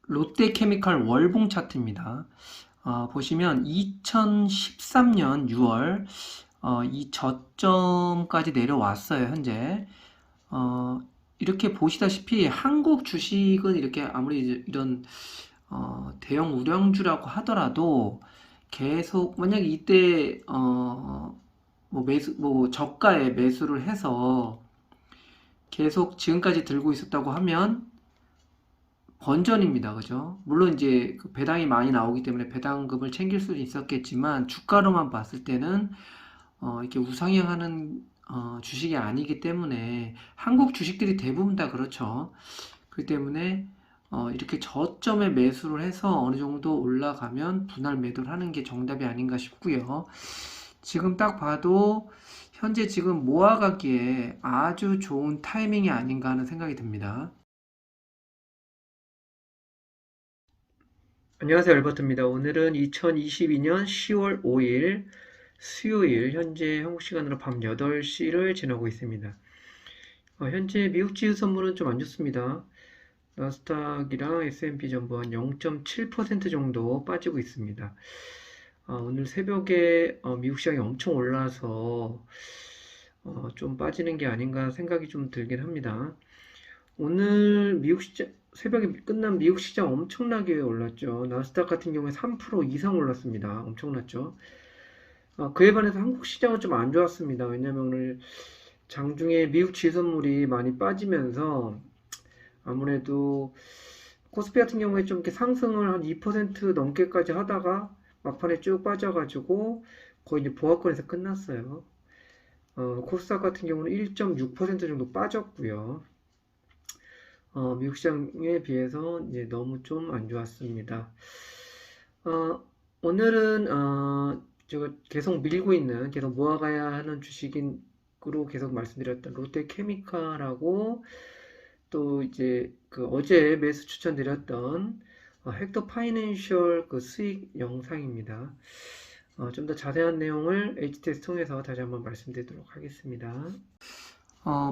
롯데케미칼 월봉 차트입니다. 보시면 2013년 6월 이 저점까지 내려왔어요. 현재 이렇게 보시다시피 한국 주식은 이렇게 아무리 이런 대형 우량주라고 하더라도 계속 만약에 이때 뭐 저가에 매수를 해서 계속 지금까지 들고 있었다고 하면 번전입니다. 그죠? 물론 이제 그 배당이 많이 나오기 때문에 배당금을 챙길 수는 있었겠지만 주가로만 봤을 때는 이렇게 우상향하는 주식이 아니기 때문에 한국 주식들이 대부분 다 그렇죠. 그렇기 때문에 이렇게 저점에 매수를 해서 어느 정도 올라가면 분할 매도를 하는 게 정답이 아닌가 싶고요. 지금 딱 봐도 현재 지금 모아가기에 아주 좋은 타이밍이 아닌가 하는 생각이 듭니다. 안녕하세요, 알버트입니다. 오늘은 2022년 10월 5일 수요일 현재 한국 시간으로 밤 8시를 지나고 있습니다. 현재 미국 지수 선물은 좀 안 좋습니다. 나스닥이랑 S&P 전부 한 0.7% 정도 빠지고 있습니다. 오늘 새벽에 미국 시장이 엄청 올라서 좀 빠지는 게 아닌가 생각이 좀 들긴 합니다. 오늘 미국 시장, 새벽에 끝난 미국 시장 엄청나게 올랐죠. 나스닥 같은 경우에 3% 이상 올랐습니다. 엄청났죠. 그에 반해서 한국 시장은 좀 안 좋았습니다. 왜냐면 오늘 장중에 미국 지수물이 많이 빠지면서 아무래도 코스피 같은 경우에 좀 이렇게 상승을 한 2% 넘게까지 하다가 막판에 쭉 빠져가지고 거의 이제 보합권에서 끝났어요. 코스닥 같은 경우는 1.6% 정도 빠졌고요. 미국 시장에 비해서 이제 너무 좀 안 좋았습니다. 오늘은 제가 계속 밀고 있는, 계속 모아가야 하는 주식으로 계속 말씀드렸던 롯데케미칼하고 또 이제 그 어제 매수 추천드렸던 헥터 파이낸셜 그 수익 영상입니다. 좀 더 자세한 내용을 HTS 통해서 다시 한번 말씀드리도록 하겠습니다.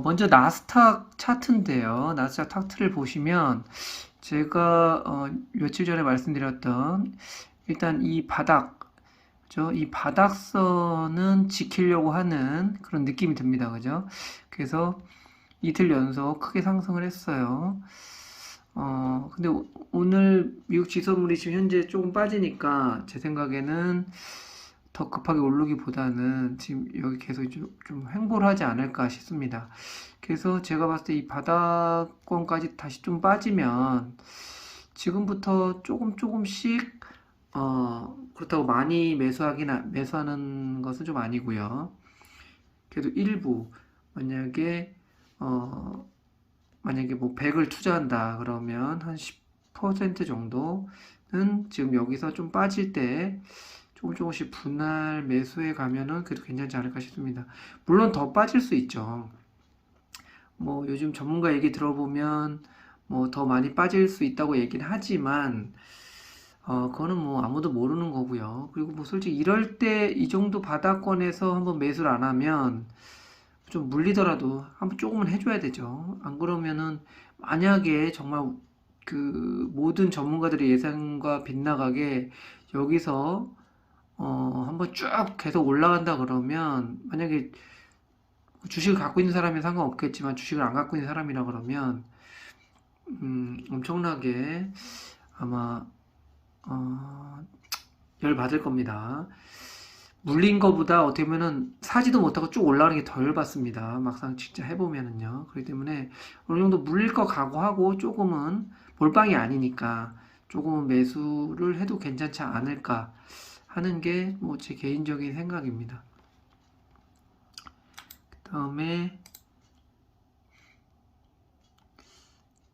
먼저 나스닥 차트인데요. 나스닥 차트를 보시면 제가 며칠 전에 말씀드렸던 일단 이 바닥, 그죠? 이 바닥선은 지키려고 하는 그런 느낌이 듭니다. 그죠? 그래서 이틀 연속 크게 상승을 했어요. 근데 오늘 미국 지수물이 지금 현재 조금 빠지니까 제 생각에는 더 급하게 오르기보다는 지금 여기 계속 좀 횡보를 하지 않을까 싶습니다. 그래서 제가 봤을 때 이 바닥권까지 다시 좀 빠지면 지금부터 조금씩 그렇다고 많이 매수하는 것은 좀 아니고요. 그래도 일부 어, 만약에 뭐 100을 투자한다 그러면 한 10% 정도는 지금 여기서 좀 빠질 때 조금씩 분할 매수해 가면은 그래도 괜찮지 않을까 싶습니다. 물론 더 빠질 수 있죠. 뭐 요즘 전문가 얘기 들어보면 뭐 더 많이 빠질 수 있다고 얘기는 하지만 그거는 뭐 아무도 모르는 거고요. 그리고 뭐 솔직히 이럴 때 이 정도 바닥권에서 한번 매수를 안 하면 좀 물리더라도 한번 조금은 해줘야 되죠. 안 그러면은 만약에 정말 그 모든 전문가들의 예상과 빗나가게 여기서 한번 쭉 계속 올라간다 그러면 만약에 주식을 갖고 있는 사람이 상관없겠지만 주식을 안 갖고 있는 사람이라 그러면 엄청나게 아마 열 받을 겁니다. 물린 거보다 어떻게 보면은 사지도 못하고 쭉 올라가는 게 더 열받습니다. 막상 진짜 해보면은요. 그렇기 때문에 어느 정도 물릴 거 각오하고 조금은 몰빵이 아니니까 조금은 매수를 해도 괜찮지 않을까 하는 게 뭐 제 개인적인 생각입니다. 그 다음에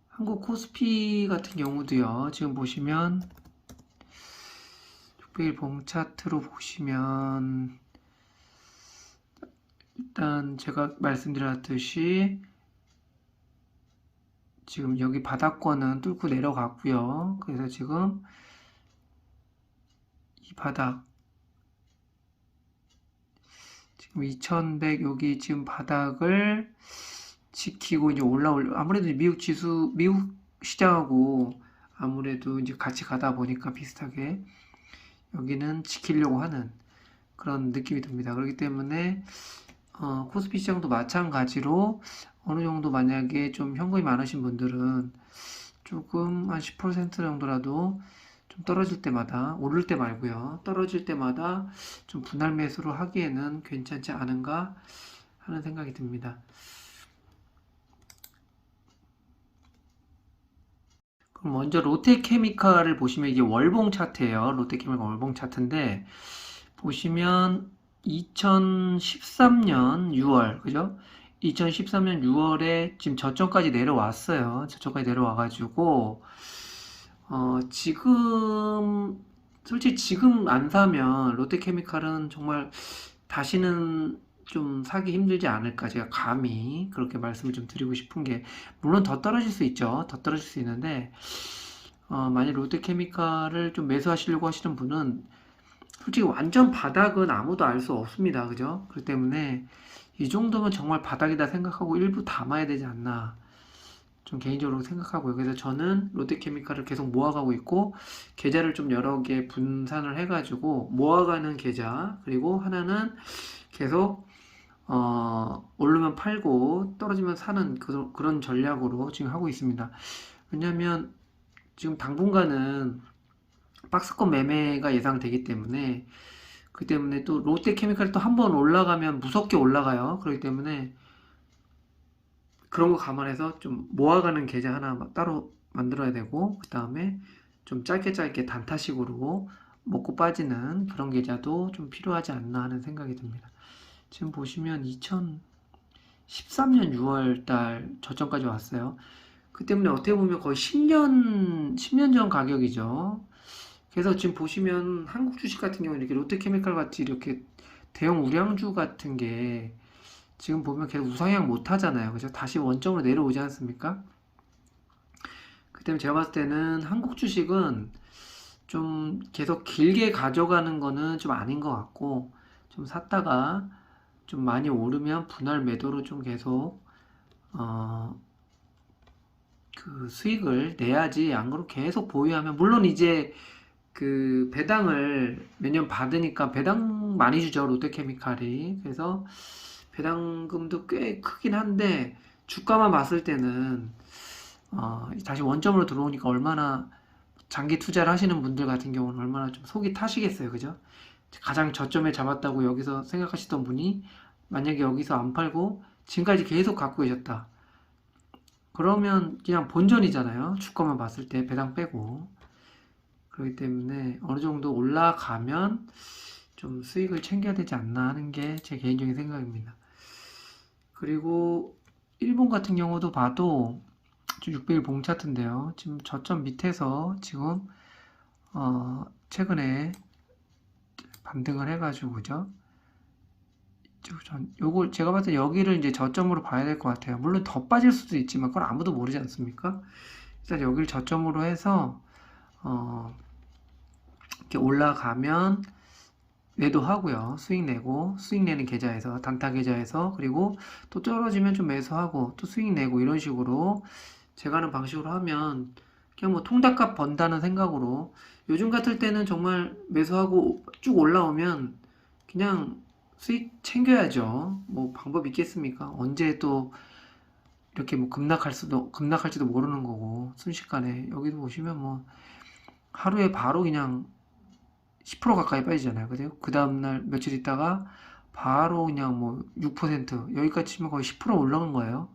한국 코스피 같은 경우도요. 지금 보시면 600일 봉 차트로 보시면 일단 제가 말씀드렸듯이 지금 여기 바닥권은 뚫고 내려갔고요. 그래서 지금 이 바닥 지금 2100 여기 지금 바닥을 지키고 이제 올라올 아무래도 미국 시장하고 아무래도 이제 같이 가다 보니까 비슷하게 여기는 지키려고 하는 그런 느낌이 듭니다. 그렇기 때문에 코스피 시장도 마찬가지로 어느 정도 만약에 좀 현금이 많으신 분들은 조금 한 10% 정도라도 좀 떨어질 때마다, 오를 때 말고요. 떨어질 때마다 좀 분할 매수를 하기에는 괜찮지 않은가 하는 생각이 듭니다. 그럼 먼저 롯데케미칼을 보시면 이게 월봉 차트예요. 롯데케미칼 월봉 차트인데 보시면 2013년 6월, 그죠? 2013년 6월에 지금 저점까지 내려왔어요. 저점까지 내려와가지고, 지금, 솔직히 지금 안 사면 롯데케미칼은 정말 다시는 좀 사기 힘들지 않을까. 제가 감히 그렇게 말씀을 좀 드리고 싶은 게, 물론 더 떨어질 수 있죠. 더 떨어질 수 있는데, 만약 롯데케미칼을 좀 매수하시려고 하시는 분은 솔직히 완전 바닥은 아무도 알 수 없습니다. 그죠? 그렇기 때문에 이 정도면 정말 바닥이다 생각하고 일부 담아야 되지 않나. 좀 개인적으로 생각하고요. 그래서 저는 롯데케미칼을 계속 모아가고 있고, 계좌를 좀 여러 개 분산을 해가지고, 모아가는 계좌, 그리고 하나는 계속, 오르면 팔고, 떨어지면 사는 그런 전략으로 지금 하고 있습니다. 왜냐면, 지금 당분간은 박스권 매매가 예상되기 때문에 그 때문에 또 롯데케미칼이 또 한 번 올라가면 무섭게 올라가요. 그렇기 때문에 그런 거 감안해서 좀 모아가는 계좌 하나 따로 만들어야 되고 그 다음에 좀 짧게 짧게 단타식으로 먹고 빠지는 그런 계좌도 좀 필요하지 않나 하는 생각이 듭니다. 지금 보시면 2013년 6월 달 저점까지 왔어요. 그 때문에 어떻게 보면 거의 10년 전 가격이죠. 그래서 지금 보시면 한국 주식 같은 경우는 이렇게 롯데케미칼 같이 이렇게 대형 우량주 같은 게 지금 보면 계속 우상향 못 하잖아요. 그죠? 다시 원점으로 내려오지 않습니까? 그 때문에 제가 봤을 때는 한국 주식은 좀 계속 길게 가져가는 거는 좀 아닌 것 같고 좀 샀다가 좀 많이 오르면 분할 매도로 좀 계속 그 수익을 내야지 안 그러고 계속 보유하면 물론 이제 그 배당을 매년 받으니까 배당 많이 주죠 롯데케미칼이. 그래서 배당금도 꽤 크긴 한데 주가만 봤을 때는 다시 원점으로 들어오니까 얼마나 장기 투자를 하시는 분들 같은 경우는 얼마나 좀 속이 타시겠어요, 그죠? 가장 저점에 잡았다고 여기서 생각하시던 분이 만약에 여기서 안 팔고 지금까지 계속 갖고 계셨다. 그러면 그냥 본전이잖아요. 주가만 봤을 때 배당 빼고. 그렇기 때문에 어느 정도 올라가면 좀 수익을 챙겨야 되지 않나 하는 게 제 개인적인 생각입니다. 그리고 일본 같은 경우도 봐도 600일 봉 차트인데요. 지금 저점 밑에서 지금 최근에 반등을 해가지고 그죠? 요걸 제가 봤을 때 여기를 이제 저점으로 봐야 될 것 같아요. 물론 더 빠질 수도 있지만 그걸 아무도 모르지 않습니까? 일단 여기를 저점으로 해서 이렇게 올라가면 매도하고요. 수익 내고 수익 내는 계좌에서 단타 계좌에서 그리고 또 떨어지면 좀 매수하고 또 수익 내고 이런 식으로 제가 하는 방식으로 하면 그냥 뭐 통닭값 번다는 생각으로 요즘 같을 때는 정말 매수하고 쭉 올라오면 그냥 수익 챙겨야죠. 뭐 방법 있겠습니까? 언제 또 이렇게 뭐 급락할지도 모르는 거고 순식간에 여기도 보시면 뭐 하루에 바로 그냥 10% 가까이 빠지잖아요. 그죠? 그 다음날 며칠 있다가 바로 그냥 뭐 6% 여기까지 치면 거의 10% 올라간 거예요.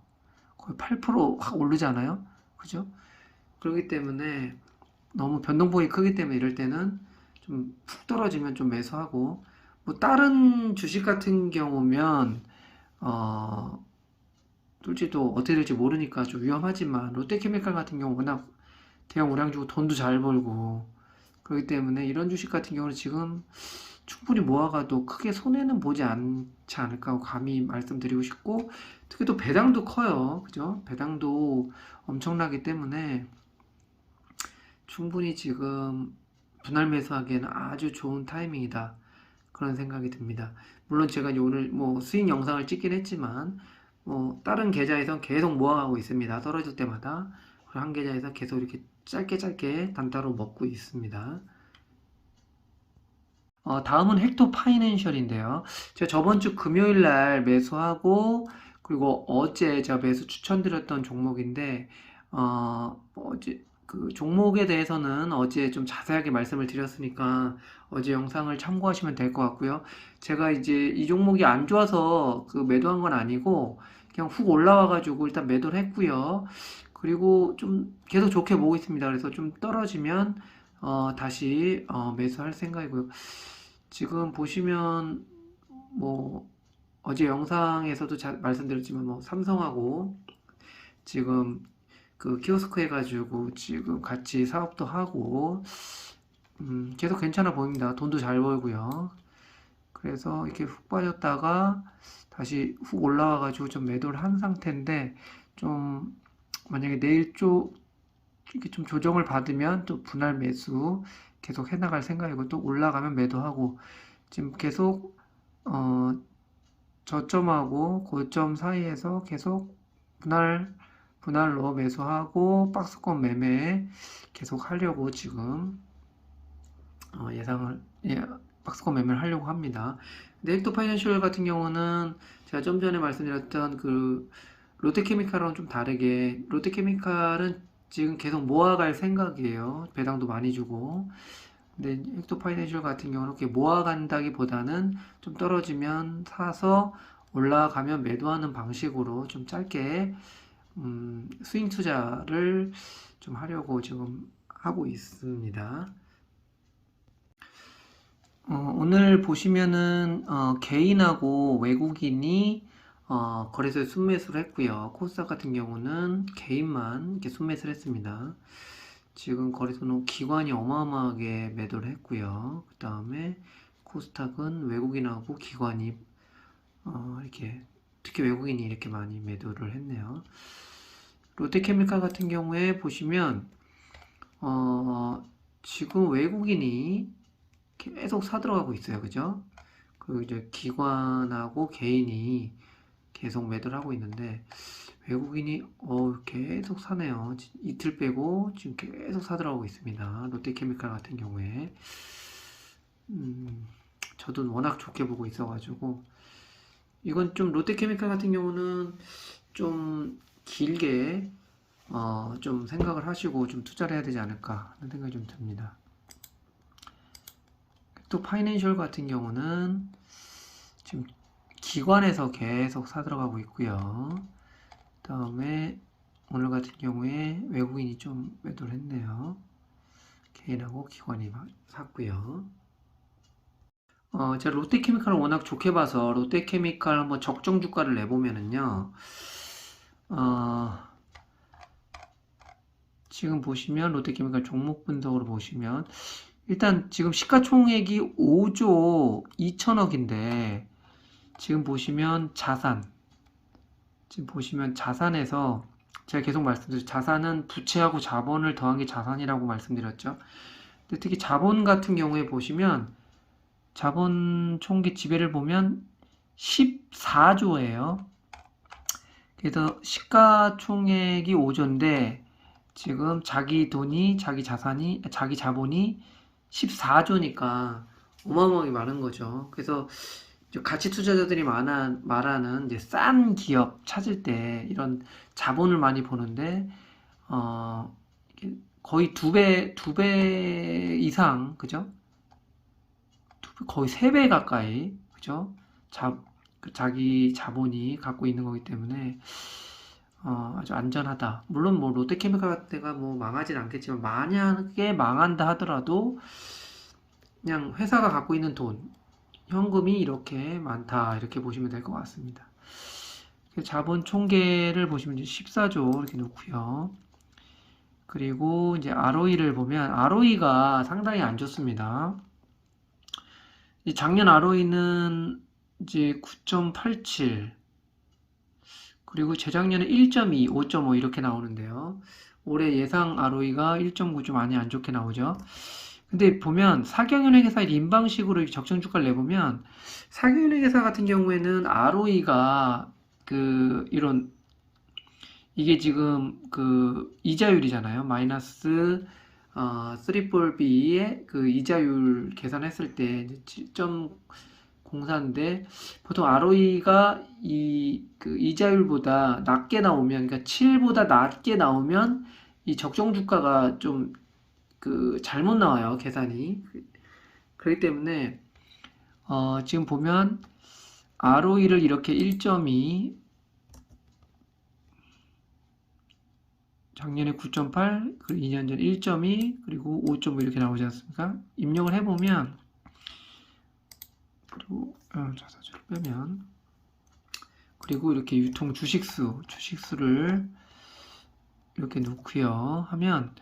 거의 8%확 오르지 않아요? 그죠? 그렇기 때문에 너무 변동폭이 크기 때문에 이럴 때는 좀 푹 떨어지면 좀 매수하고 뭐 다른 주식 같은 경우면 솔직히 또 어떻게 될지 모르니까 좀 위험하지만 롯데케미칼 같은 경우 워낙 대형 우량주고 돈도 잘 벌고 그렇기 때문에 이런 주식 같은 경우는 지금 충분히 모아가도 크게 손해는 보지 않지 않을까 하고 감히 말씀드리고 싶고 특히 또 배당도 커요. 그죠? 배당도 엄청나기 때문에 충분히 지금 분할 매수하기에는 아주 좋은 타이밍이다. 그런 생각이 듭니다. 물론 제가 오늘 뭐 수익 영상을 찍긴 했지만 뭐 다른 계좌에서 계속 모아가고 있습니다. 떨어질 때마다 한 계좌에서 계속 이렇게 짧게 단타로 먹고 있습니다. 다음은 헥토 파이낸셜인데요. 제가 저번 주 금요일 날 매수하고, 그리고 어제 제가 매수 추천드렸던 종목인데, 어제 그 종목에 대해서는 어제 좀 자세하게 말씀을 드렸으니까 어제 영상을 참고하시면 될 것 같고요. 제가 이제 이 종목이 안 좋아서 그 매도한 건 아니고, 그냥 훅 올라와가지고 일단 매도를 했고요. 그리고 좀 계속 좋게 보고 있습니다. 그래서 좀 떨어지면 다시 매수할 생각이고요. 지금 보시면 뭐 어제 영상에서도 말씀드렸지만 뭐 삼성하고 지금 그 키오스크 해가지고 지금 같이 사업도 하고 계속 괜찮아 보입니다. 돈도 잘 벌고요. 그래서 이렇게 훅 빠졌다가 다시 훅 올라와가지고 좀 매도를 한 상태인데, 좀 만약에 내일 쪽 이렇게 좀 조정을 받으면 또 분할 매수 계속 해나갈 생각이고, 또 올라가면 매도하고, 지금 계속 저점하고 고점 사이에서 계속 분할로 매수하고 박스권 매매 계속 하려고 지금 박스권 매매를 하려고 합니다. 근데 헥토 파이낸셜 같은 경우는 제가 좀 전에 말씀드렸던 그 롯데케미칼은 좀 다르게, 롯데케미칼은 지금 계속 모아갈 생각이에요. 배당도 많이 주고. 근데 헥토 파이낸셜 같은 경우는 이렇게 모아간다기보다는 좀 떨어지면 사서 올라가면 매도하는 방식으로 좀 짧게 스윙 투자를 좀 하려고 지금 하고 있습니다. 오늘 보시면은 개인하고 외국인이 거래소에 순매수를 했고요. 코스닥 같은 경우는 개인만 이렇게 순매수를 했습니다. 지금 거래소는 기관이 어마어마하게 매도를 했고요. 그 다음에 코스닥은 외국인하고 기관이 이렇게, 특히 외국인이 이렇게 많이 매도를 했네요. 롯데케미칼 같은 경우에 보시면 지금 외국인이 계속 사들어가고 있어요. 그죠? 그리고 이제 기관하고 개인이 계속 매도를 하고 있는데, 외국인이 계속 사네요. 이틀 빼고 지금 계속 사들어가고 있습니다. 롯데케미칼 같은 경우에 저도 워낙 좋게 보고 있어가지고, 이건 좀 롯데케미칼 같은 경우는 좀 길게 좀 생각을 하시고 좀 투자를 해야 되지 않을까 하는 생각이 좀 듭니다. 또 파이낸셜 같은 경우는 지금 기관에서 계속 사들어가고 있고요. 그 다음에 오늘 같은 경우에 외국인이 좀 매도를 했네요. 개인하고 기관이 샀고요. 제가 롯데케미칼을 워낙 좋게 봐서 롯데케미칼 한번 적정 주가를 내보면은요, 지금 보시면 롯데케미칼 종목 분석으로 보시면 일단 지금 시가총액이 5조 2천억인데, 지금 보시면 자산에서 제가 계속 말씀드렸죠. 자산은 부채하고 자본을 더한 게 자산이라고 말씀드렸죠. 근데 특히 자본 같은 경우에 보시면 자본 총기 지배를 보면 14조예요. 그래서 시가총액이 5조인데 지금 자기 자본이 14조니까 어마어마하게 많은 거죠. 그래서 가치 투자자들이 말하는 이제 싼 기업 찾을 때 이런 자본을 많이 보는데, 거의 두 배 이상, 그죠? 거의 3배 가까이, 그죠? 자기 자본이 갖고 있는 거기 때문에, 아주 안전하다. 물론 뭐 롯데케미칼 같은 데가 뭐 망하진 않겠지만, 만약에 망한다 하더라도 그냥 회사가 갖고 있는 돈, 현금이 이렇게 많다, 이렇게 보시면 될 것 같습니다. 자본 총계를 보시면 이제 14조 이렇게 놓고요. 그리고 이제 ROE를 보면 ROE가 상당히 안 좋습니다. 작년 ROE는 이제 9.87, 그리고 재작년에 1.2, 5.5 이렇게 나오는데요. 올해 예상 ROE가 1.9 좀 많이 안 좋게 나오죠. 근데 보면 사경연예계사 인방식으로 적정 주가를 내보면, 사경연예계사 같은 경우에는 ROE가 이런 이게 지금 그 이자율이잖아요. 마이너스 3-B의 그 이자율 계산했을 때 7.04인데 보통 ROE가 이 그 이자율보다 낮게 나오면, 그러니까 7보다 낮게 나오면 이 적정 주가가 좀 그 잘못 나와요, 계산이. 그렇기 때문에 지금 보면 ROE를 이렇게 1.2, 작년에 9.8, 그리고 2년 전 1.2, 그리고 5.5 이렇게 나오지 않습니까? 입력을 해보면, 그리고 자사주를 빼면, 그리고 이렇게 유통 주식수를 이렇게 넣고요 하면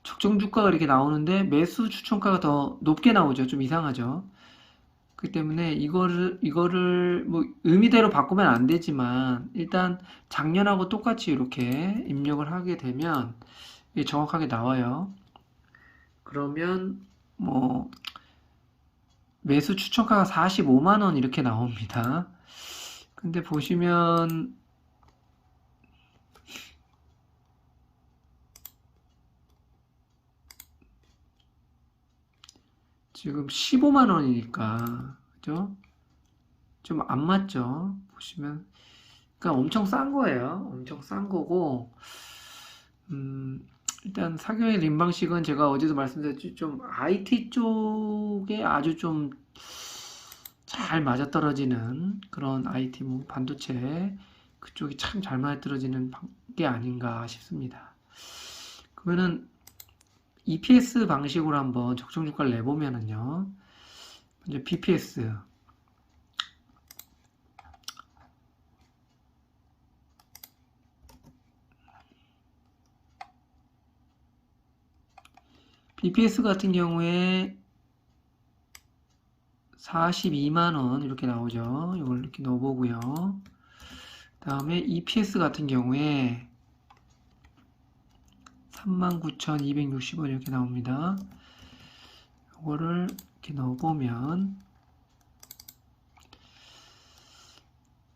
적정 주가가 이렇게 나오는데 매수 추천가가 더 높게 나오죠. 좀 이상하죠. 그렇기 때문에 이거를 뭐 의미대로 바꾸면 안 되지만 일단 작년하고 똑같이 이렇게 입력을 하게 되면 이게 정확하게 나와요. 그러면 뭐 매수 추천가가 45만 원 이렇게 나옵니다. 근데 보시면 지금 15만 원이니까 그죠? 좀 안 맞죠? 보시면 그러니까 엄청 싼 거예요. 엄청 싼 거고 일단 사교의 림방식은 제가 어제도 말씀드렸지 좀 IT 쪽에 아주 좀 잘 맞아떨어지는 그런 IT 뭐 반도체 그쪽이 참 잘 맞아떨어지는 게 아닌가 싶습니다. 그러면은 EPS 방식으로 한번 적정 주가를 내보면은요. 먼저 BPS BPS 같은 경우에 42만원 이렇게 나오죠. 이걸 이렇게 넣어보고요. 그 다음에 EPS 같은 경우에 39,260원 이렇게 나옵니다. 이거를 이렇게 넣어보면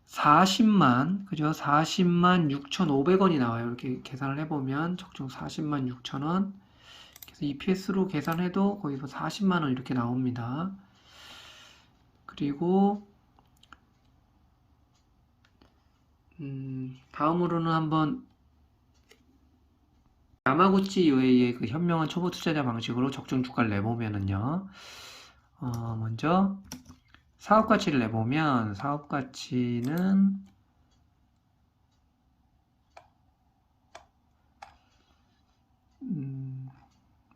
40만, 그죠? 40만 6,500원이 나와요. 이렇게 계산을 해보면 적정 40만 6천원. 그래서 EPS로 계산해도 거기서 40만원 이렇게 나옵니다. 그리고 다음으로는 한번 야마구치 UA의 그 현명한 초보 투자자 방식으로 적정 주가를 내보면은요. 먼저 사업 가치를 내보면 사업 가치는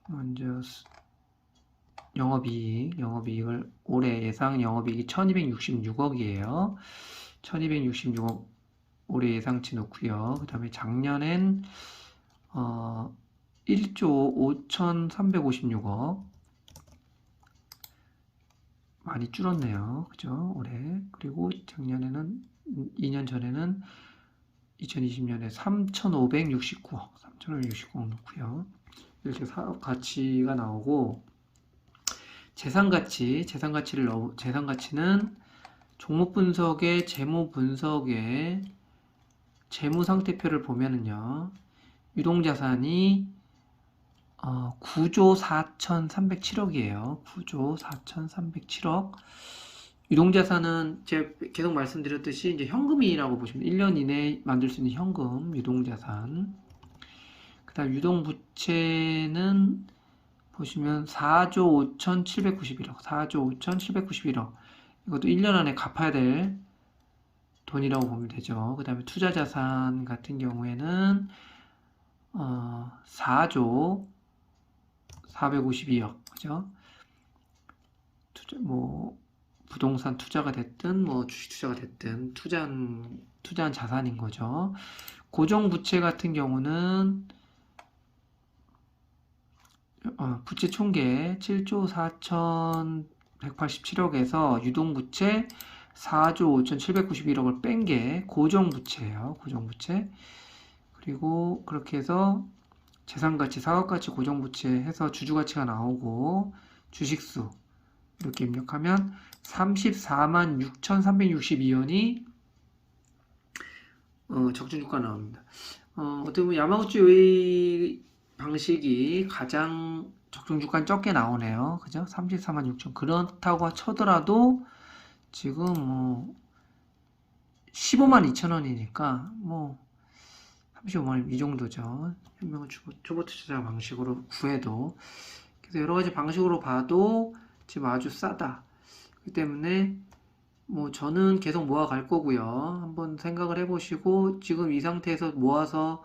먼저 영업이익을 올해 예상 영업이익이 1266억이에요. 1266억 올해 예상치 놓고요. 그 다음에 작년엔 1조 5,356억 많이 줄었네요. 그죠? 올해. 그리고 작년에는 2년 전에는 2020년에 3,569억 넣고요. 이렇게 사업 가치가 나오고 재산가치는 종목 분석에 재무 분석에 재무 상태표를 보면은요. 유동자산이 9조 4,307억이에요. 9조 4,307억. 유동자산은 제가 계속 말씀드렸듯이 이제 현금이라고 보시면 1년 이내에 만들 수 있는 현금, 유동자산. 그 다음 유동부채는 보시면 4조 5,791억, 4조 5,791억. 이것도 1년 안에 갚아야 될 돈이라고 보면 되죠. 그 다음에 투자자산 같은 경우에는 4조 452억, 그죠? 뭐 부동산 투자가 됐든 뭐 주식 투자가 됐든 투자한 자산인 거죠. 고정부채 같은 경우는 부채 총계 7조 4,187억에서 유동부채 4조 5,791억을 뺀 게 고정부채예요. 고정부채. 그리고 그렇게 해서 재산가치, 사업가치, 고정부채 해서 주주가치가 나오고 주식수 이렇게 입력하면 34만 6,362원이 적정주가 나옵니다. 어떻게 보면 야마구치 웨이 방식이 가장 적정 주가는 적게 나오네요. 그죠? 34만 6천. 그렇다고 쳐더라도 지금 뭐 15만 2천 원이니까 뭐 35만 원 이 정도죠. 현명한 초보 투자 방식으로 구해도. 그래서 여러 가지 방식으로 봐도 지금 아주 싸다. 그렇기 때문에 뭐 저는 계속 모아갈 거고요. 한번 생각을 해보시고 지금 이 상태에서 모아서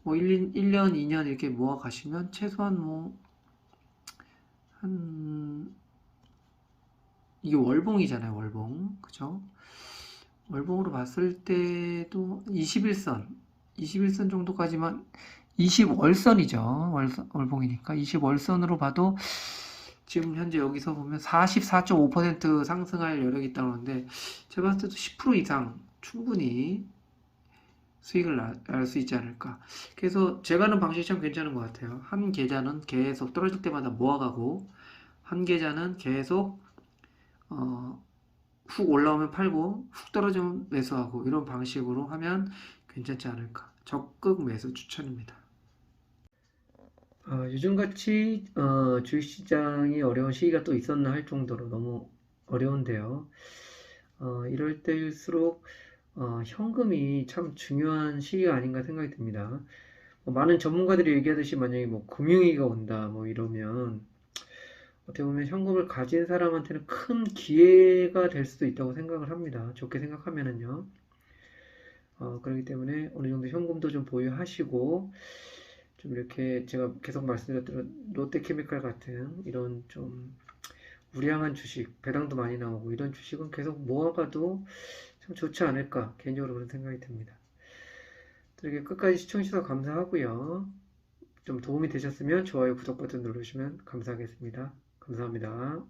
뭐 1년, 2년 이렇게 모아가시면 최소한 뭐 한 이게 월봉이잖아요. 월봉. 그죠? 월봉으로 봤을 때도 21선 정도까지만 20월선이죠. 월봉이니까 20월선으로 봐도 지금 현재 여기서 보면 44.5% 상승할 여력이 있다고 하는데 제가 봤을 때도 10% 이상 충분히 수익을 날 수 있지 않을까. 그래서 제가 하는 방식이 참 괜찮은 것 같아요. 한 계좌는 계속 떨어질 때마다 모아가고 한 계좌는 계속 훅 올라오면 팔고 훅 떨어지면 매수하고 이런 방식으로 하면 괜찮지 않을까. 적극 매수 추천입니다. 요즘같이 주식시장이 어려운 시기가 또 있었나 할 정도로 너무 어려운데요. 이럴 때일수록 현금이 참 중요한 시기가 아닌가 생각이 듭니다. 많은 전문가들이 얘기하듯이 만약에 뭐 금융위기가 온다 뭐 이러면 어떻게 보면 현금을 가진 사람한테는 큰 기회가 될 수도 있다고 생각을 합니다. 좋게 생각하면은요. 그렇기 때문에 어느 정도 현금도 좀 보유하시고 좀 이렇게 제가 계속 말씀드렸던 롯데케미칼 같은 이런 좀 우량한 주식, 배당도 많이 나오고 이런 주식은 계속 모아가도 참 좋지 않을까 개인적으로 그런 생각이 듭니다. 이렇게 끝까지 시청해주셔서 감사하고요. 좀 도움이 되셨으면 좋아요, 구독 버튼 누르시면 감사하겠습니다. 감사합니다.